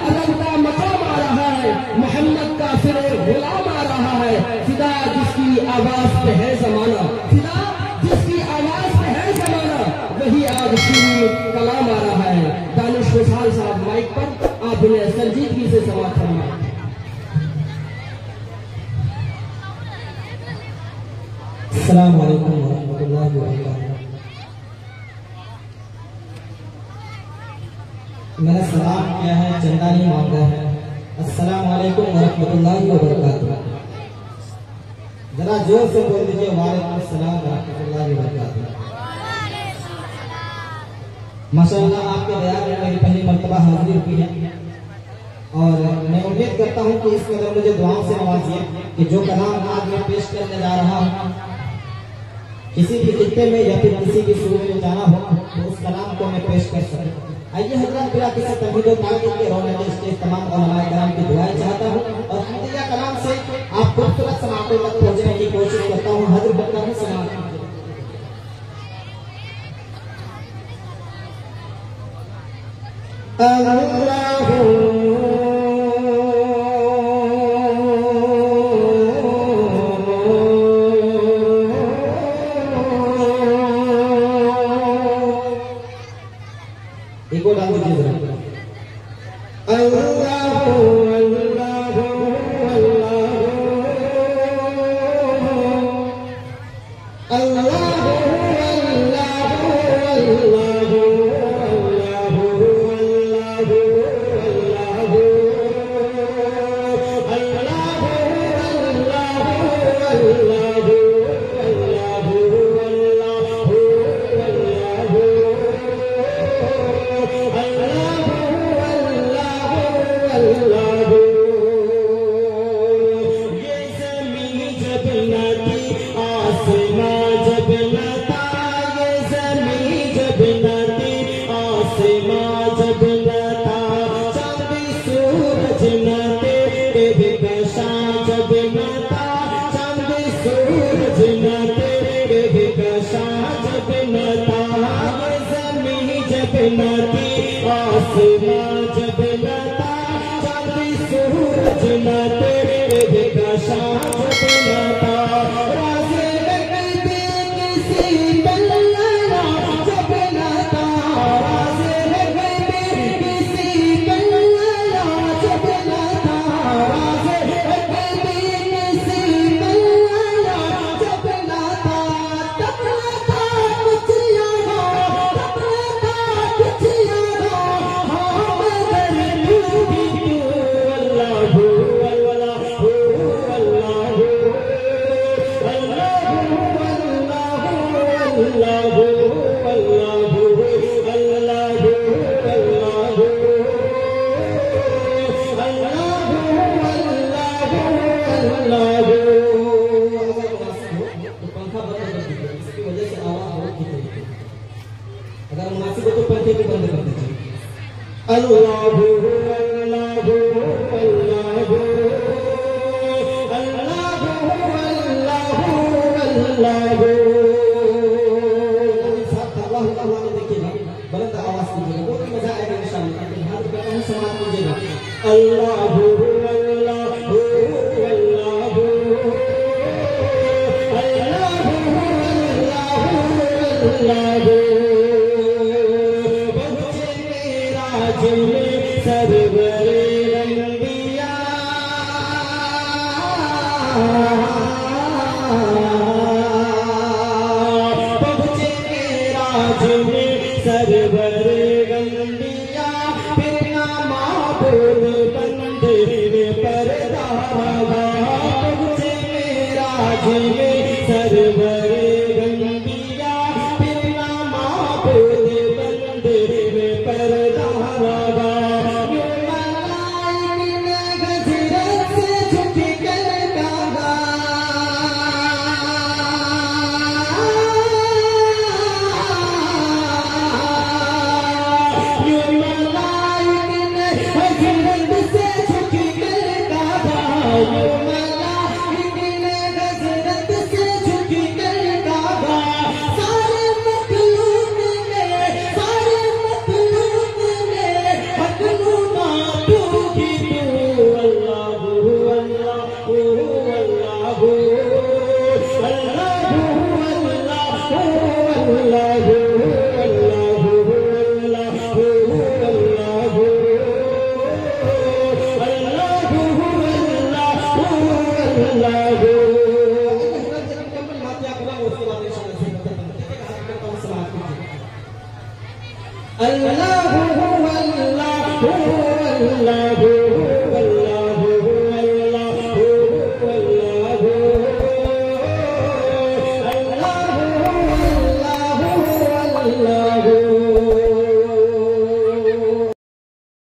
अदब का मकाम आ रहा है, मोहम्मद का फिर गुलाम आ रहा है। फिदा जिसकी आवाज पे है जमाना, फिदा जिसकी आवाज पे है जमाना, वही आज शुरू कलाम आ रहा है। दानिश खुशहाल साहब माइक पर, आप उन्हें संजीदगी से समाप्त फरमाएं। अस्सलाम वालेकुम वरहमतुल्लाहि वबरकातुहू। मैंने सलाम किया है, चंदा नहीं मांगा है। अस्सलाम वालेकुम वरहमतुल्लाहि वबरकातुहू। जरा जोर से बोल दीजिए, वालेकुम अस्सलाम वरहमतुल्लाहि वबरकातुहू। माशाअल्लाह आपके दया में मेरी पहली मर्तबा हाजिरी हुई है और मैं उम्मीद करता हूँ कि इस कदर मुझे दुआओं से नवाजिए कि जो कलाम आज मैं पेश करने जा रहा हूँ, किसी भी खित्ते में या फिर किसी भी सूबे में जाना हो तो उस कलाम को मैं पेश कर सकूं। आइए हजरत, बिना किसी तमहीद व ताक़ीद के रौनक स्टेज तमाम उलमाए कराम की दुआएं चाहता हूँ और हदीया कलाम से आप खूबसूरत समातों तक पहुंचने की कोशिश करता हूँ। हजरत करता हूँ सलाम। एक और डाल दीजिए जरा। अगर मुनासिब हो तो पंखे भी बंद कर दीजिए। अल्लाहु अल्लाहु अल्लाहु अल्लाहु अल्लाहु अल्लाहु। अल्लाहु अल्लाहु देखिएगा, बुलंद आवाज कीजिएगा, बहुत मजा आएगा इंशाअल्लाह। हाथ पे कहीं समाप्त कीजिएगा। अल्लाहु अल्लाहु अल्लाहु अल्लाहु अल्लाहु। सरवरे रंगिया पहुँचे राज में सरवरे रंगिया, फिर ना माबूद बंदे में पर्दा लगा। पहुँचे राज में सरवरे रंगिया, फिर ना माबूद बंदे में पर्दा लगा। अल्लाहु